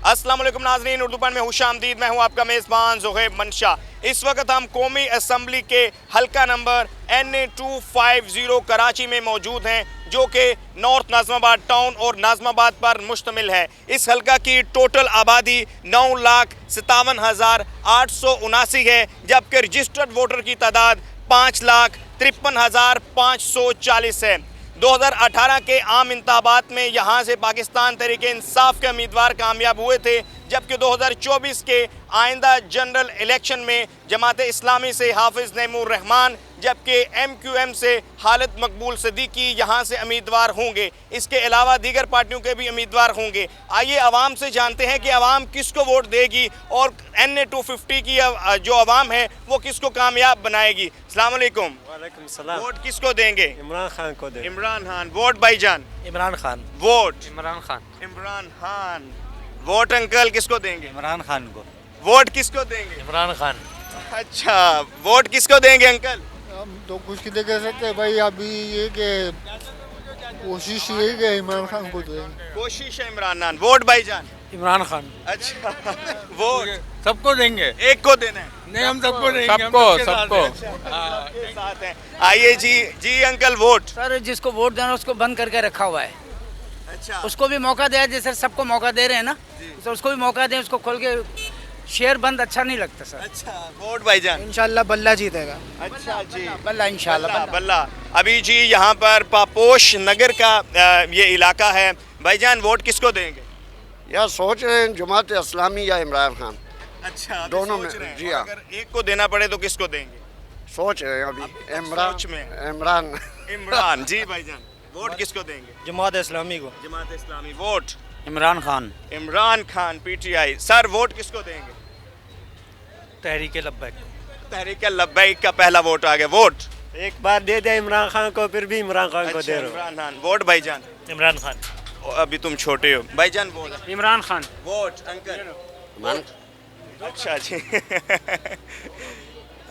अस्सलाम वालेकुम नाज़रीन, उर्दू पढ़ में खुशामदीद। मैं हूं आपका मेज़बान ज़ुहैब मंशा। इस वक्त हम कौमी असम्बली के हल्का नंबर NA250 कराची में मौजूद हैं, जो कि नॉर्थ नाज़िमाबाद टाउन और नाज़िमाबाद पर मुश्तमिल है। इस हल्का की टोटल आबादी 9,57,879 है, जबकि रजिस्टर्ड वोटर की तादाद 5,53,540 है। 2018 के आम इंतखाबात में यहाँ से पाकिस्तान तहरीक इंसाफ के उम्मीदवार कामयाब हुए थे, जबकि 2024 के आइंदा जनरल इलेक्शन में जमात इस्लामी से हाफिज़ नईमुर रहमान, जबकि MQM से खालिद मकबूल सिद्दीकी यहाँ से उम्मीदवार होंगे। इसके अलावा दीगर पार्टियों के भी उम्मीदवार होंगे। आइए आवाम से जानते हैं कि आवाम किसको वोट देगी और NA250 की जो आवाम है वो किसको कामयाब बनाएगी। अस्सलाम वालेकुम। वालेकुम सलाम। वोट किसको देंगे? इमरान खान को दे। इमरान खान। वोट भाईजान? Imran Khan. Vote Imran Khan. Imran Khan. Vote uncle किसको देंगे? इमरान खान को। वोट किसको देंगे? इमरान खान। अच्छा, वोट किसको देंगे अंकल? हम तो कुछ नहीं कह सकते भाई, अभी ये कि कोशिश ये कि इमरान खान को देंगे। कोशिश है इमरान खान। वोट भाईजान? इमरान खान। अच्छा, वोट सबको देंगे। एक को देना है? नहीं, हम सबको देंगे। सबको साथ हैं। आइए जी अंकल, वोट? सर, जिसको वोट देना उसको बंद करके रखा हुआ है। अच्छा, उसको भी मौका दिया, जैसे सबको मौका दे रहे हैं ना, तो उसको भी मौका दें। उसको खोल के शेयर बंद अच्छा नहीं लगता सर। अच्छा, वोट भाईजान? इंशाल्लाह बल्ला जीतेगा। अच्छा जी, बल्ला इंशाल्लाह बल्ला। अभी जी यहाँ पर पापोश नगर का ये इलाका है। भाईजान, वोट किसको देंगे? या सोच रहे हैं जमात इस्लामी या इमरान खान, अच्छा, अभी दोनों सोच में, रहे हैं। जी और हाँ। अगर एक को देना पड़े तो किसको देंगे? सोच रहे हैं अभी सोच में। इमरान इमरान। जी भाईजान, वोट किसको देंगे? जमात इस्लामी को। Jamaat Islami. Vote? Imran Khan. Imran Khan PTI। Sir, vote किसको देंगे? तहरीक लब्बैक। तहरीक लब्बैक का पहला वोट आ गया। वोट? एक बार दे दिया इमरान खान को, फिर भी इमरान खान को अच्छा, दे रहे इमरान खान। वोट भाईजान? हो। इमरान खान। अभी तुम छोटे हो। भाईजान, vote? Imran Khan. Vote uncle? अच्छा जी।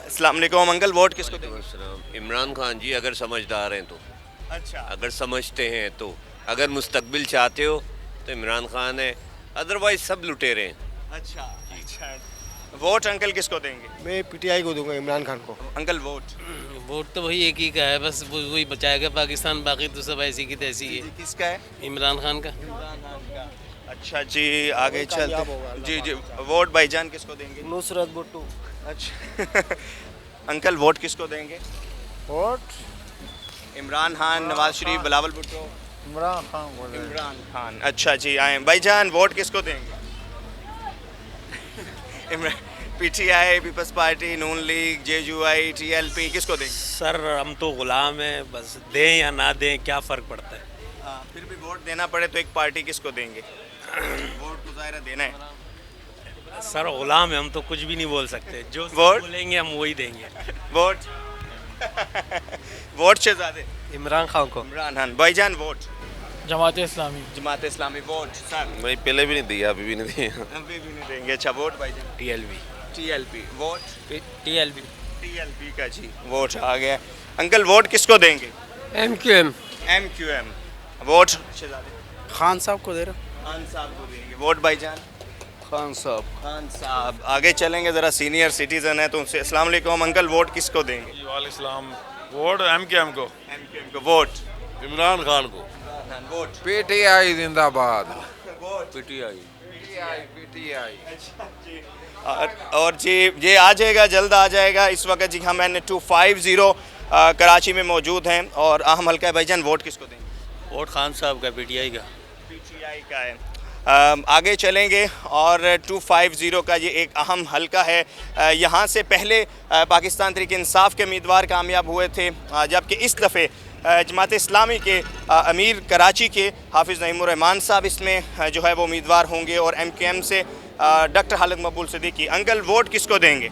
अस्सलाम वालेकुम अंकल, वोट किसको देंगे? इमरान खान जी, अगर समझदार हैं तो, अच्छा, अगर समझते हैं तो, अगर मुस्तकबिल चाहते हो तो इमरान खान है, अदरवाइज सब लुटेरे हैं। अच्छा। वोट अंकल किसको देंगे? मैं PTI को दूंगा, इमरान खान को। Uncle, vote? वोट तो वही एक ही का है, बस वही बचाएगा पाकिस्तान, बाकी तो सब ऐसी की तैसी है। किसका है? इमरान खान का। अच्छा जी, आगे चलते। जी, वोट भाईजान किसको देंगे? नुसरत भुट्टो। अच्छा। अंकल, वोट किसको देंगे? वोट इमरान खान, नवाज शरीफ, बिलावल भुट्टो? इमरान खान को। इमरान खान। अच्छा जी, आए भाईजान, वोट किसको देंगे? PTI, पीपल्स पार्टी, नून लीग, JUI, TLP, किसको देंगे? सर, हम तो गुलाम हैं, बस दें या ना दें क्या फ़र्क पड़ता है। हाँ, फिर भी वोट देना पड़े तो एक पार्टी किसको देंगे? वोट तो ज़ाहिर है देना है। सर, गुलाम है, हम तो कुछ भी नहीं बोल सकते, जो वोट? बोलेंगे हम वही देंगे। वोट? वोट शहजादे? इमरान खान को। इमरान खान। भाईजान, vote? Jamaat Islami. Jamaat Islami. Vote? Sir? भाई पहले भी नहीं दिया, अभी भी नहीं दिया। अभी भी नहीं देंगे। अच्छा, वोट भाईजान? TLP। वोट? TLP। TLP का जी वोट आ गया। अंकल, वोट किसको देंगे? MQM। MQM। वोट शहजादे? खान साहब को दे रहा। खान साहब को देंगे। वोट भाईजान? खान साहब। खान साहब। आगे चलेंगे, ज़रा सीनियर सिटीज़न है तो उनसे। अस्सलाम वालेकुम अंकल, वोट किसको देंगे? वालेकुम। वोट MQM को। MQM को। वोट? इमरान खान को। वोट? PTI जिंदाबाद। वोट? PTI। और जी ये आ जाएगा, जल्द आ जाएगा। इस वक्त जी हम NA250 कराची में मौजूद हैं और अहम हल्का है। भाईजान, वोट किसको देंगे? वोट खान साहब का, PTI का। PTI का है। आगे चलेंगे और 250 का ये एक अहम हल्का है। यहाँ से पहले पाकिस्तान तहरीक इंसाफ के उम्मीदवार कामयाब हुए थे, जबकि इस दफ़े जमात इस्लामी के अमीर कराची के हाफिज़ नईमुर रहमान साहब इसमें जो है वो उम्मीदवार होंगे और MQM से डॉक्टर खालिद मकबूल सिद्दीकी। अंकल, वोट किसको देंगे?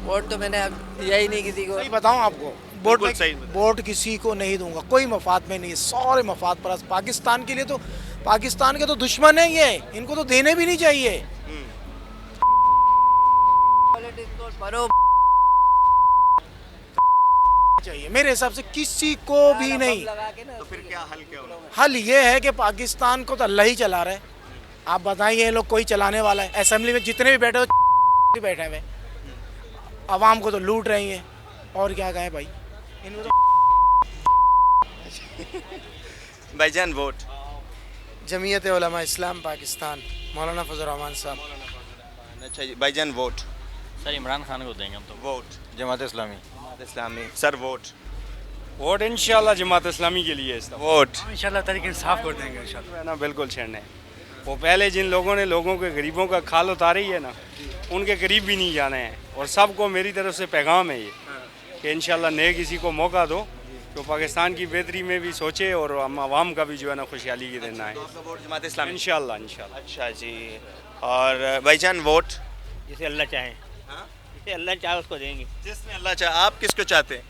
वोट तो मैंने दिया ही नहीं किसी को। सही बताऊं आपको, बिल्कुल सही। वोट किसी को नहीं दूंगा, कोई मफाद में नहीं, सारे मफाद पर पाकिस्तान के लिए। तो पाकिस्तान के तो दुश्मन है ये, इनको तो देने भी नहीं चाहिए। चाहिए मेरे हिसाब से किसी को भी नहीं। तो फिर क्या हल क्या होगा? हल ये है कि पाकिस्तान को तो अल्लाह ही चला रहा है। आप बताइए ये लोग कोई चलाने वाला है? असेंबली में जितने भी बैठे हो बैठे हुए, आवाम को तो लूट रही हैं। और क्या कहें भाई, इनको तो भाईजान वोट जमीयत उलमा इस्लाम पाकिस्तान, मौलाना फजल रहमान साहब। अच्छा जी भाईजान वोट सर इमरान खान को देंगे हम तो। वोट जमात इस्लामी। इस्लामी सर वोट वोट इंशाल्लाह जमात इस्लामी के लिए इसका वोट इंशाल्लाह तरीके इंसाफ कर देंगे इंशाल्लाह। है ना, बिल्कुल छेड़ने। वो पहले जिन लोगों ने लोगों के गरीबों का खाल उतारी है ना, उनके करीब भी नहीं जाने हैं। और सबको मेरी तरफ से पैगाम है ये कि इंशाल्लाह नए किसी को मौका दो तो पाकिस्तान की बेहतरी में भी सोचे और हम आवाम का भी जो है ना खुशहाली की देना है आपका वोट जमात इस्लामी इंशाल्लाह इंशाल्लाह। अच्छा जी। और भाईजान वोट जिसे अल्लाह चाहे, जिसे अल्लाह चाहे उसको देंगे। जिसने अल्लाह चाहा। आप किसको चाहते हैं?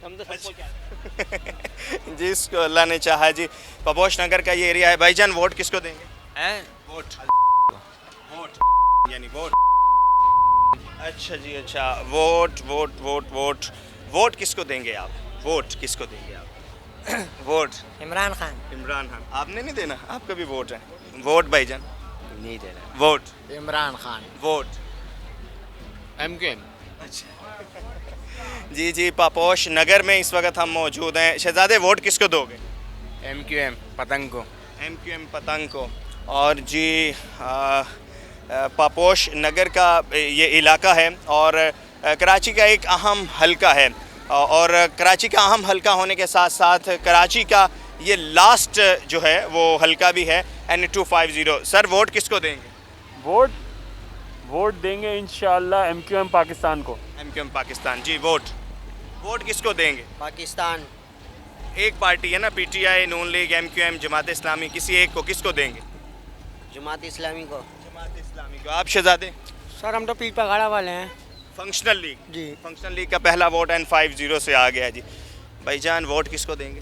हम तो सबको चाहते हैं। जिसको अल्लाह ने चाहा जी। पपोश नगर का ये एरिया है। भाईजान वोट किसको देंगे? वोट वोट यानी वोट। अच्छा जी अच्छा। Vote vote vote vote vote किसको देंगे आप? वोट किसको देंगे आप? वोट इमरान खान। इमरान खान। आपने नहीं देना, आपका भी वोट है। वोट भाईजान नहीं देना। Vote Imran Khan. Vote MQM। जी जी। पापोश नगर में इस वक्त हम मौजूद हैं। शहजादे वोट किसको दोगे? MQM पतंग को। MQM पतंग को। और जी पापोश नगर का ये इलाका है और कराची का एक अहम हलका है और कराची का अहम हलका होने के साथ साथ कराची का ये लास्ट जो है वो हलका भी है N250। सर वोट किसको देंगे? वोट देंगे इंशाल्लाह MQM पाकिस्तान को। MQM पाकिस्तान। जी वोट वोट किसको देंगे? पाकिस्तान। एक पार्टी है ना, PTI, Noon league, MQM, Jamaat इस्लामी, किसी एक को किसको देंगे? जमात इस्लामी को। जमात इस्लामी को। आप शहजादे? सर हम तो पीर पगाड़ा वाले हैं फंक्शनल लीग। जी। फंक्शनल लीग का पहला वोट N50 से आ गया जी। भाईजान वोट किसको देंगे?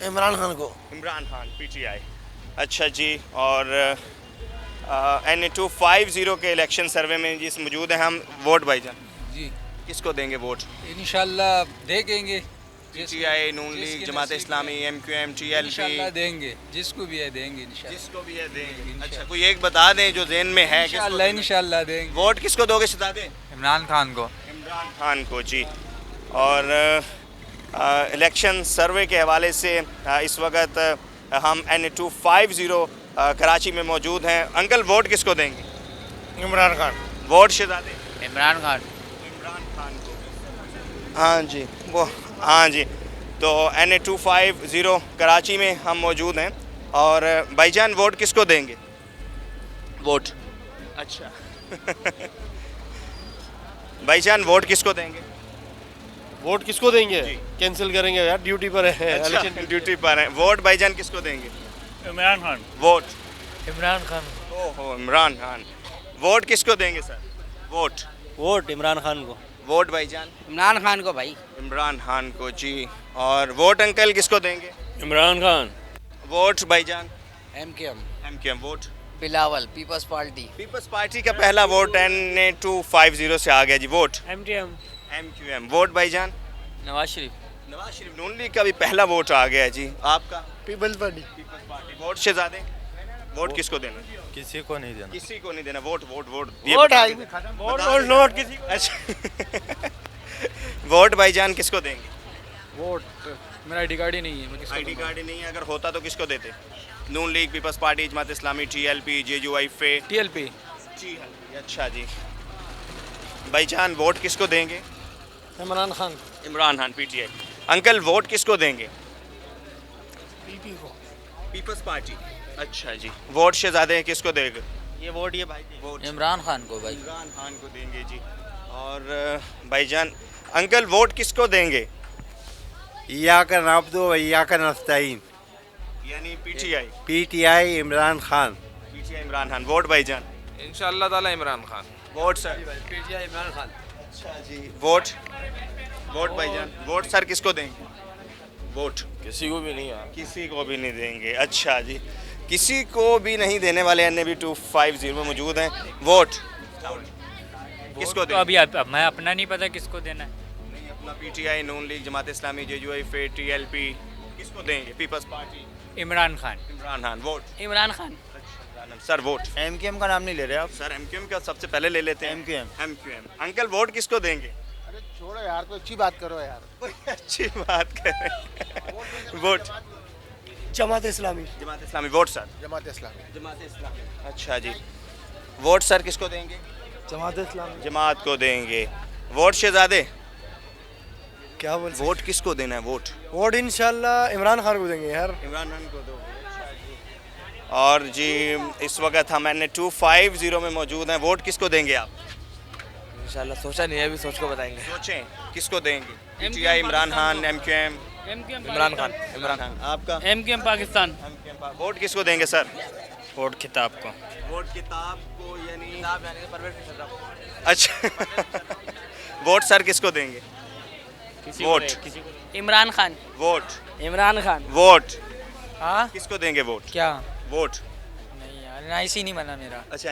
इमरान खान को। इमरान खान PTI। अच्छा जी। और N250 के इलेक्शन सर्वे में जिस मौजूद हैं हम। वोट भाईजान जी किसको देंगे वोट? इंशाल्लाह देंगे। PTI, नून लीग, जमात इस्लामी, MQM, TLP। इंशाल्लाह देंगे, जिसको भी है देंगे इंशाल्लाह। जिसको भी है देंगे। अच्छा कोई एक बता दें जो ज़हन में है। इंशाल्लाह इंशाल्लाह देंगे। वोट किसको दोगे शहजादे? इमरान खान को। इमरान खान को जी। और इलेक्शन सर्वे के हवाले से इस वक्त हम N250 कराची में मौजूद हैं। अंकल वोट किसको देंगे? इमरान खान। वोट शहजादे? इमरान खान। इमरान खान को। हाँ जी वो हाँ जी। तो N250 कराची में हम मौजूद हैं। और भाईजान वोट किसको देंगे? वोट अच्छा भाईजान वोट किसको देंगे? वोट किसको देंगे? कैंसिल करेंगे यार, ड्यूटी पर है। अच्छा ड्यूटी पर है। वोट भाईजान किसको देंगे? इमरान खान। वोट इमरान खान। ओहो इमरान खान। वोट किसको देंगे सर? वोट इमरान खान को। वोट भाईजान? इमरान खान को भाई। इमरान खान को जी। और वोट अंकल किसको देंगे? इमरान खान। वोट भाईजान? MQM। वोट बिलावल पीपल्स पार्टी। पीपल्स पार्टी का पहला वोट N250 से आ गया जी। Vote MQM। वोट भाईजान? नवाज शरीफ। नवाज शरीफ। नून लीग का भी पहला वोट आ गया जी। आपका? पीपल्स पार्टी। वोट शहजादे? वोट किसको देना? किसी को नहीं देना। किसी को नहीं देना। वोट वोट वोट वोट है। वोट और नोट किसी। अच्छा वोट भाईजान किसको देंगे? वोट मेरा ID कार्ड ही नहीं है, मैं किसको ID कार्ड ही नहीं है। अगर होता तो किसको देते? नून league, peoples party, Jamaat Islami, TLP, JUI, F TLP। अच्छा जी। भाईजान वोट किसको देंगे? Imran Khan. Imran Khan PTI। Uncle vote किसको देंगे? पीपल्स पार्टी। अच्छा जी। वोट शहजादे किसको देंगे? ये वोट ये भाई वोट इमरान खान को भाई। इमरान खान को देंगे जी। और भाईजान अंकल वोट किसको देंगे? इय्याका नअब्दु व इय्याका नस्तईन। यानी PTI। PTI Imran Khan. PTI Imran Khan. Vote भाईजान? इंशाल्लाह ताला Imran Khan. Vote sir? PTI Imran Khan. अच्छा जी। वोट वोट भाईजान? वोट सर किसको देंगे? वोट किसी को भी नहीं है। किसी को भी नहीं देंगे। अच्छा जी। किसी को भी नहीं देने वाले N250 में मौजूद हैं। वोट किसको तो अभी मैं अपना नहीं पता किसको देना है। नहीं अपना PTI, Noon League, Jamaat Islami, JUI, F TLP किसको देंगे? Peoples Party. Imran Khan. Imran Khan. Vote Imran Khan. Sir vote MKM का नाम नहीं ले रहे आप? सर एमक्यूएम का सबसे पहले ले लेते हैं। एमक्यूएम। अंकल वोट किसको देंगे? अरे छोड़ो यार, कोई अच्छी बात करो यार। कोई अच्छी बात करें। Vote Jamaat Islami. Jamaat Islami. Vote sir? Jamaat Islami. Jamaat Islami. अच्छा जी, वोट सर किसको देंगे? जमात इस्लामी। जमात को देंगे। वोट शहजादे क्या बोल? वोट किसको देना है? वोट वोट इंशाल्लाह इमरान खान को देंगे यार। इमरान खान को दो। और जी इस वक्त हम N250 में मौजूद हैं। वोट किसको देंगे आप? इंशाल्लाह सोचा नहीं है, अभी सोच को बताएंगे। सोचें किसको देंगे? PTI, Imran Khan, MQM? इमरान खान। इमरान खान। आपका? एमकेएम पाकिस्तान। वोट किसको देंगे सर? वोट किताब को। वोट किताब को यानी अच्छा वोट सर किसको देंगे? Vote Imran Khan. Vote Imran Khan. Vote हाँ किसको देंगे? वोट क्या? वोट नहीं यार, एनआईसी नहीं बना मेरा। अच्छा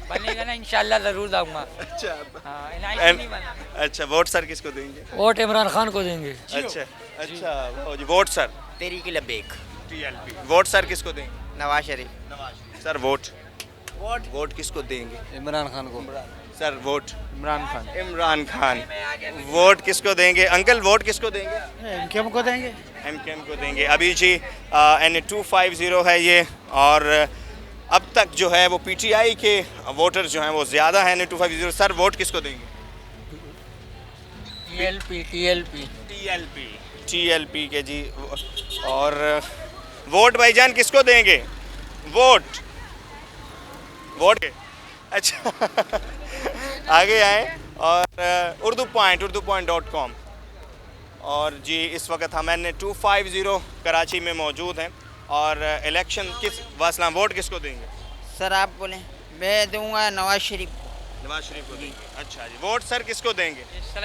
बनेगा ना इंशाल्लाह, जरूर दूंगा। अच्छा हाँ, एनआईसी नहीं बना। अच्छा वोट सर किसको देंगे? वोट इमरान खान को देंगे। अच्छा वोट सर? तेरी लबेक। टीएलपी। वोट सर किसको देंगे? Nawaz Sharif. Sir vote vote किसको देंगे? इमरान खान को। Sir vote? Imran Khan. Imran Khan. Vote किसको देंगे? अंकल वोट किसको देंगे? एमकेएम को देंगे। एमकेएम को देंगे। अभी जी N250 है ये, और अब तक जो है वो पीटीआई के वोटर जो हैं वो ज़्यादा हैं N250। सर वोट किसको देंगे? टीएलपी के जी। और वोट भाईजान किसको देंगे? वोट के अच्छा आगे आए और urdupoint.com। और जी इस वक्त हम N250 कराची में मौजूद हैं और इलेक्शन किस वासना वोट किसको देंगे? सर आप बोले। मैं दूंगा नवाज शरीफ को। नवाज शरीफ को देंगे। अच्छा जी, वोट सर किसको देंगे?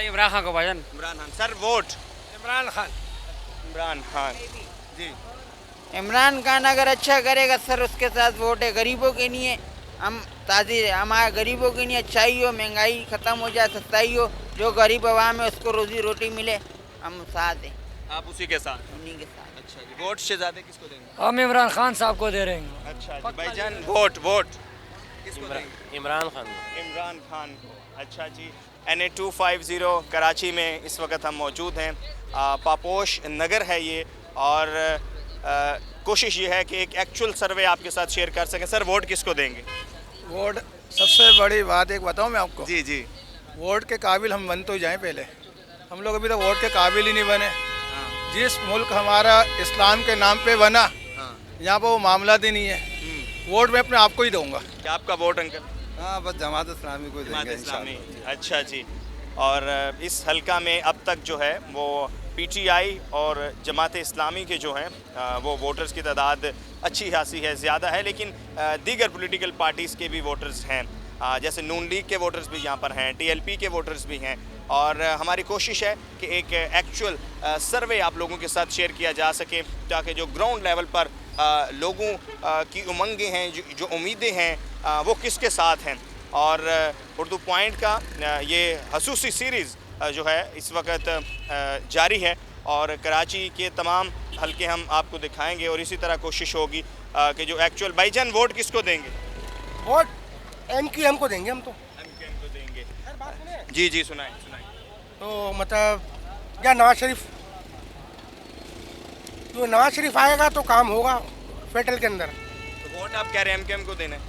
इमरान खान को भाईजान। इमरान खान। Sir vote? इमरान खान। इमरान खान जी। इमरान खान अगर अच्छा करेगा सर, उसके साथ वोट है। गरीबों के लिए हमारे गरीबों के लिए अच्छाई हो, महंगाई ख़त्म हो जाए, सस्ताई हो, जो गरीब आवाम है उसको रोजी रोटी मिले, हम साथ हैं। आप उसी के साथ? उन्हीं के साथ। अच्छा जी, वोट शहजादे किसको देंगे? हम इमरान खान साहब को दे रहे हैं। अच्छा जी भाईजान, वोट किसको देंगे? इमरान खान। इमरान खान को। अच्छा जी, N250 कराची में इस वक्त हम मौजूद हैं। पापोश नगर है ये, और कोशिश ये है कि एक एक्चुअल सर्वे आपके साथ शेयर कर सकें। सर वोट किसको देंगे? वोट सबसे बड़ी बात एक बताऊं मैं आपको। जी जी। वोट के काबिल हम बन तो जाएं पहले। हम लोग अभी तक वोट के काबिल ही नहीं बने। जिस मुल्क हमारा इस्लाम के नाम पे बना, यहाँ पर वो मामला ही नहीं है। वोट मैं अपने आप को ही दूंगा। क्या आपका वोट अंकल? हाँ बस जमात इस्लामी को देंगे इस्लामी। अच्छा जी। और इस हलका में अब तक जो है वो पीटीआई और जमात इस्लामी के जो हैं वो वोटर्स की तादाद अच्छी खासी है, ज़्यादा है, लेकिन दीगर पॉलिटिकल पार्टीज़ के भी वोटर्स हैं, जैसे नून लीग के वोटर्स भी यहाँ पर हैं, टीएलपी के वोटर्स भी हैं। और हमारी कोशिश है कि एक एक्चुअल सर्वे आप लोगों के साथ शेयर किया जा सके, ताकि जो ग्राउंड लेवल पर लोगों की उमंगें हैं, जो उम्मीदें हैं, वो किसके साथ हैं। और उर्दू पॉइंट का ये खसूसी सीरीज़ जो है इस वक्त जारी है, और कराची के तमाम हलके हम आपको दिखाएंगे, और इसी तरह कोशिश होगी कि जो एक्चुअल भाईजान वोट किसको देंगे? वोट एमक्यूएम को देंगे हम तो। एमक्यूएम को देंगे। जी जी सुनाएं। तो मतलब या नवाज शरीफ, जो नवाज शरीफ आएगा तो काम होगा फेडरल के अंदर। तो वोट आप कह रहे हैं एमक्यूएम को देना है?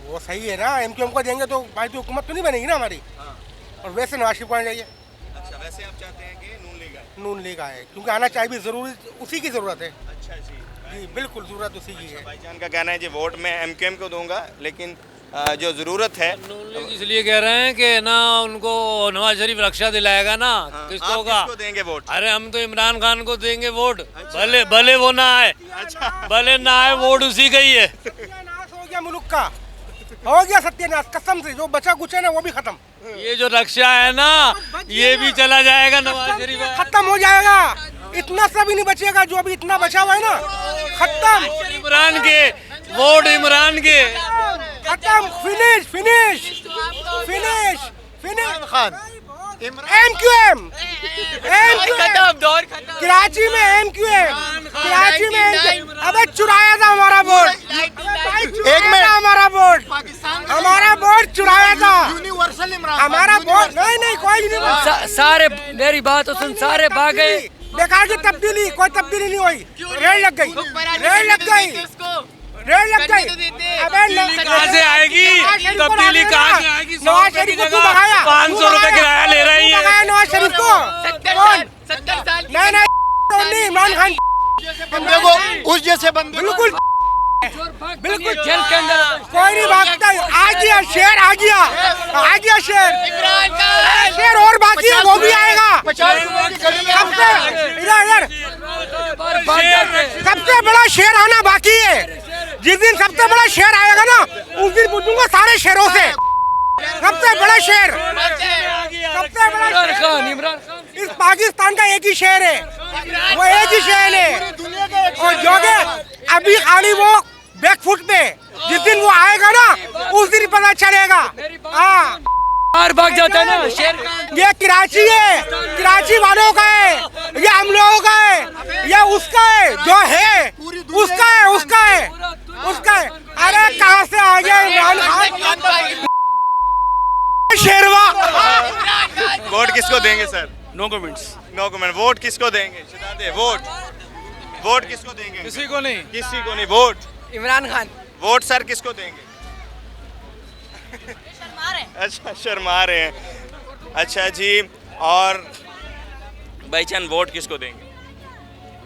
वो सही है ना, एमक्यूएम को देंगे तो भाई तो हुकूमत तो नहीं बनेगी ना हमारी। और वैसे नवाज शरीफ को आना चाहिए। अच्छा, वैसे आप चाहते हैं कि नून लीग आए? नून लीग आए, क्योंकि आना चाहिए भी ज़रूरी, उसी की ज़रूरत है। अच्छा जी जी बिल्कुल ज़रूरत उसी की है। भाईजान का कहना है जी वोट मैं एमक्यूएम को दूंगा, लेकिन जो ज़रूरत है इसलिए कह रहे हैं कि ना उनको नवाज शरीफ रक्षा दिलाएगा ना। किसको का देंगे वोट? अरे हम तो इमरान खान को देंगे वोट। भले वो ना आए। अच्छा, भले ना आए, वोट उसी का ही है। सत्यानाश हो गया मुल्क का, हो गया सत्यानाश कसम से। जो बचा कुछ है ना वो भी खत्म। ये जो रक्षा है ना ये भी चला जाएगा। नवाज शरीफ खत्म हो जाएगा, इतना सा भी नहीं बचेगा जो अभी इतना बचा हुआ है ना, खत्म। इमरान के वोट, इमरान के खत्म, finish finish finish finish. Khan MQM, Karachi में एमक्यूएम। कराची में अबे चुराया था हमारा वोट, एक मिनट, हमारा वोट, हमारा वोट चुराया था, यूनिवर्सल हमारा वोट नहीं कोई नहीं, सारे मेरी बात तो सुन, सारे भाग गए, बेकार की तब्दीली, कोई तब्दीली नहीं हुई, रेल लग गई, रेल लग गई, रेल लग गई। अबे कहाँ से आएगी तब्दीली, कहाँ से आएगी? नवाज शरीफ को 500 रुपए किराया ले रही है नवाज शरीफ को, 70 साल नहीं, इमरान खान बंदे को उस जैसे बंदे बिल्कुल बिल्कुल जेल के अंदर कोई नहीं भागता, आ गया शेर, आ गया शेर, शेर और बाकी है, वो भी आएगा, इधर सबसे बड़ा शेर आना बाकी है, जिस दिन सबसे बड़ा शेर आएगा ना उस दिन पूछूंगा सारे शेरों से, सबसे बड़ा शेर, सबसे बड़ा इमरान खान इस पाकिस्तान का एक ही शेर है, वो एक ही शेर है, और जो कि अभी खाली वो बैकफुट पे, जिस दिन वो आएगा ना उस दिन पता चलेगा। हाँ बाहर भाग जाता है ना शेर, ये कराची है, कराची वालों का है, ये हम लोगों का है, ये उसका है, जो है उसका है, उसका है। अरे कहाँ से आ गया इमरान खान शेरवा। वोट किसको देंगे sir? No comments. No comment. Vote किसको देंगे? सिद्धार्थ, वोट किसको देंगे? किसी को नहीं, किसी को नहीं। Vote Imran Khan. Vote sir किसको देंगे? अच्छा शर्मा रहे हैं। अच्छा जी, और भाईजान वोट किसको देंगे?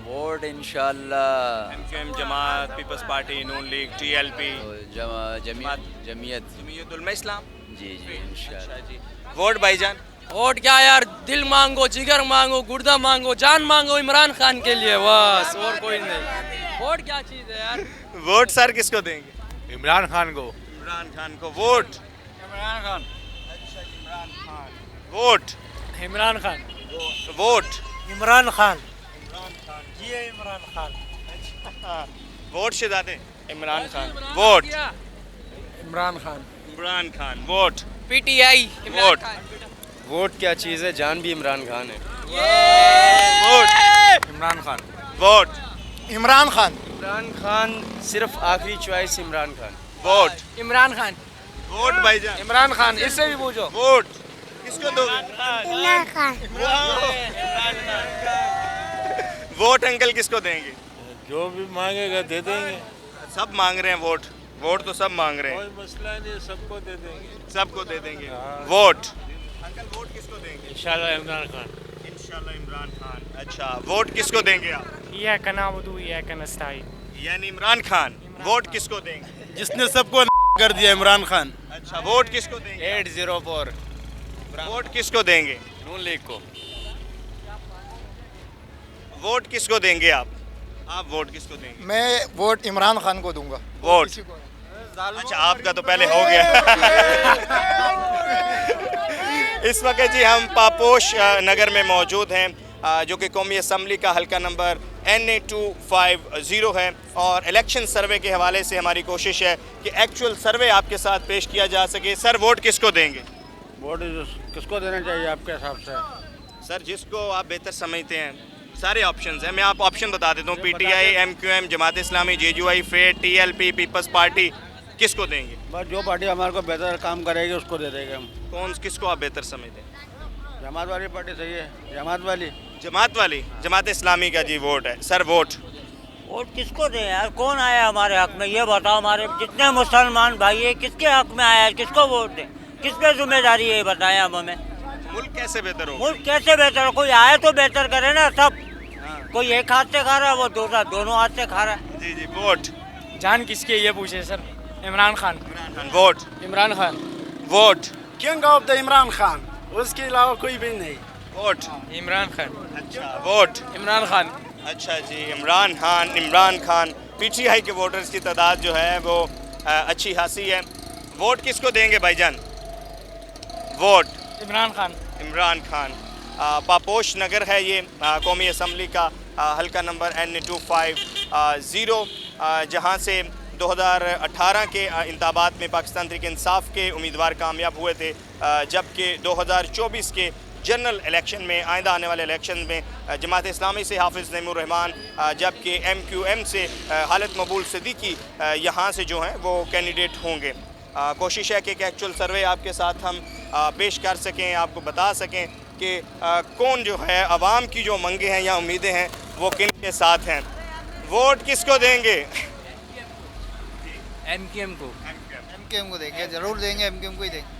वोट इंशाल्लाह एमक्यूएम, जमात, पीपल्स पार्टी, नून लीग, टीएलपी, जमीयत उलमा इस्लाम। जी इंशाल्लाह जी। वोट भाईजान? वोट क्या यार, दिल मांगो, जिगर मांगो, गुर्दा मांगो, जान मांगो इमरान खान के लिए, बस और कोई नहीं। वोट क्या चीज़ है यार? वोट सर किसको देंगे? इमरान खान को। इमरान खान को। वोट? इमरान खान। अच्छा इमरान खान। वोट? इमरान खान। वोट? इमरान खान। ये इमरान खान। अच्छा वोट शिदाते? Imran Khan. Vote? Imran Khan. Imran Khan. Vote? PTI. Vote? Vote क्या चीज़ है, जान भी इमरान खान है। वोट? इमरान खान। वोट? इमरान खान। इमरान खान सिर्फ आखिरी choice Imran Khan. Vote? Imran Khan. Vote भाईजान? इमरान खान, इससे भी पूछो। वोट किसको दोगे? इमरान खान। वोट अंकल किसको देंगे? जो भी मांगेगा दे देंगे। सब मांग रहे हैं वोट। वोट तो सब मांग रहे हैं। कोई मसला नहीं, सबको दे देंगे। सबको दे देंगे। वोट अंकल वोट किसको देंगे? इंशाल्लाह इमरान खान। इंशाल्लाह इमरान खान। अच्छा वोट किसको देंगे आप? इय्याका नअबुदु व इय्याका नस्तईन। यानी इमरान खान। वोट किसको देंगे? जिसने सबको कर दिया, इमरान खान। अच्छा वोट किसको देंगे? 804। वोट किसको देंगे? नून लीग को। वोट किसको देंगे आप? आप वोट किसको देंगे? मैं वोट इमरान खान को दूंगा। वोट? अच्छा आपका तो पहले हो गया। इस वक्त जी हम पापोश नगर में मौजूद हैं, जो कि कौमी असम्बली का हल्का नंबर NA250 है, और इलेक्शन सर्वे के हवाले से हमारी कोशिश है कि एक्चुअल सर्वे आपके साथ पेश किया जा सके। सर वोट किसको देंगे? वोट किसको देना चाहिए आपके हिसाब से? सर जिसको आप बेहतर समझते हैं, सारे ऑप्शंस हैं, मैं आप ऑप्शन बता देता हूँ। PTI, MQM, Jamaat Islami, JUI, फेड, TLP, पीपल्स पार्टी, किसको देंगे? बस जो पार्टी हमारे को बेहतर काम करेगी उसको दे देंगे हम। किसको आप बेहतर समझते हैं? जमात वाली पार्टी सही है, जमात वाली। जमात वाली, जमात इस्लामी का जी वोट है। Sir vote? वोट किसको दें यार? कौन आया हमारे हक में, ये बताओ। हमारे जितने मुसलमान भाई है किसके हक में आया है, किसको वोट दें? किस पे जिम्मेदारी है बताएं आप हमें। मुल्क कैसे बेहतर हो? मुल्क कैसे बेहतर हो? कोई आए तो बेहतर करे ना सब। कोई एक हाथ से खा रहा है, वो दूसरा दोनों हाथ से खा रहा है। जी जी। वोट? जान किसके ये पूछे sir? Imran Khan. Vote? Imran Khan. Vote? King of the Imran Khan, उसके अलावा कोई भी नहीं। वोट? इमरान खान। अच्छा वोट? इमरान खान। अच्छा जी इमरान खान। PTI के वोटर्स की तादाद जो है वो अच्छी खासी है। वोट किसको देंगे भाईजान? वोट? इमरान खान। इमरान खान। पापोश नगर है ये, कौमी असम्बली का हल्का नंबर NA250, जहाँ से 2018 के इंतखाबात में पाकिस्तान तहरीक इंसाफ के उम्मीदवार कामयाब हुए थे, जबकि 2024 के जनरल इलेक्शन में, आइंदा आने वाले इलेक्शन में जमात इस्लामी से हाफिज़ नईमुर रहमान, जबकि MQM से हालत मकबूल सिद्दीकी यहाँ से जो हैं वो कैंडिडेट होंगे। कोशिश है कि एक एक्चुअल सर्वे आपके साथ हम पेश कर सकें, आपको बता सकें कि कौन जो है आवाम की जो मंगे हैं या उम्मीदें हैं वो किन के साथ हैं। वोट किसको देंगे? MQM को। MQM को देंगे, जरूर देंगे, MQM को ही देंगे।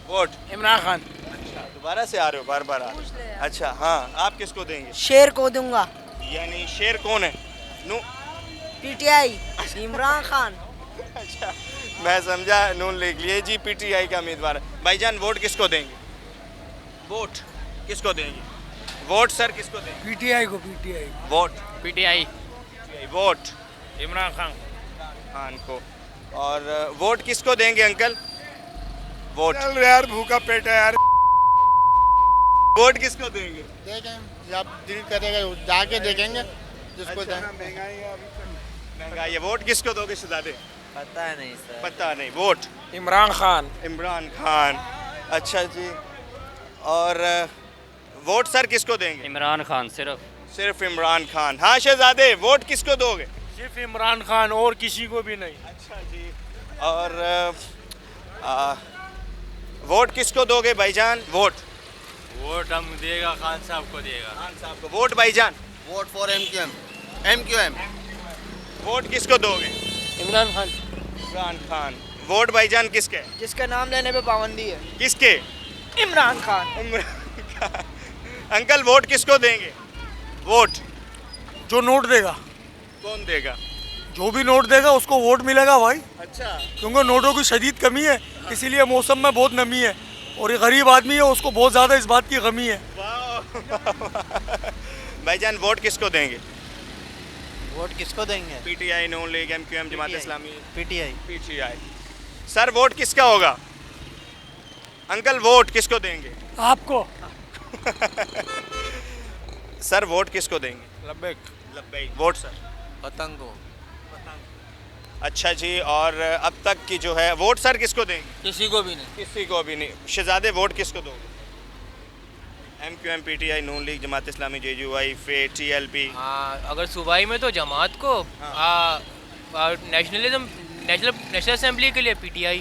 वोट इमरान खान। अच्छा, दोबारा से आ रहे हो बार बार आ। अच्छा हाँ, आप किसको देंगे? शेर को दूंगा। यानी शेर कौन है? नू PTI इमरान खान। अच्छा, मैं समझा नून लीग लिए जी, PTI का उम्मीदवार है। भाईजान वोट किसको देंगे? वोट किसको देंगे? वोट सर किसको देंगे? PTI को, PTI। Vote PTI। Vote Imran Khan. Khan को। और वोट किसको देंगे अंकल? वोट यार भूखा पेट है यार। वोट किसको देंगे? देखें, जब दिल करेगा जाके देखेंगे जिसको महंगाई है। वोट किसको दोगे शहजादे? पता नहीं सर। पता नहीं। वोट इमरान खान। इमरान खान। अच्छा जी, और वोट सर किसको देंगे? इमरान खान सिर्फ इमरान खान। हाँ शहजादे, वोट किसको दोगे? सिर्फ इमरान खान और किसी को भी नहीं। अच्छा जी, और वोट किसको दोगे भाईजान? वोट हम देगा खान साहब को देगा। खान साहब को। वोट भाईजान? Vote for MQM। वोट किसको दोगे? इमरान खान। इमरान खान। वोट भाईजान किसके? जिसका नाम लेने पे पाबंदी है। किसके? इमरान खान। इमरान खान। अंकल वोट किसको देंगे? वोट जो नोट देगा, कौन देगा? जो भी नोट देगा उसको वोट मिलेगा भाई, अच्छा, क्योंकि नोटों की शदीद कमी है, इसीलिए मौसम में बहुत नमी है, और ये गरीब आदमी है उसको बहुत ज़्यादा इस बात की गमी है। भाईजान वोट किसको देंगे? वोट किसको देंगे? PTI, Noon league, MQM, Jamaat इस्लामी। PTI। सर वोट किसका होगा? अंकल वोट किसको देंगे? आपको। सर वोट किसको देंगे? लब्बैक। Vote sir? पतंग को। अच्छा जी, और अब तक की जो है वोट सर किसको देंगे? किसी को भी नहीं। किसी को भी नहीं। शहजादे वोट किसको दोगे? MQM, PTI, Noon League, Jamaat Islami, JUI, FE, TLP। अगर सूबाई में तो जमात को, नेशनल असेंबली के लिए PTI।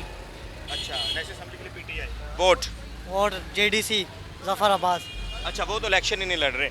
अच्छा, नेशनल असेंबली के लिए PTI। वोट और JDC जफर अब्बास। अच्छा, वो तो इलेक्शन ही नहीं लड़ रहे।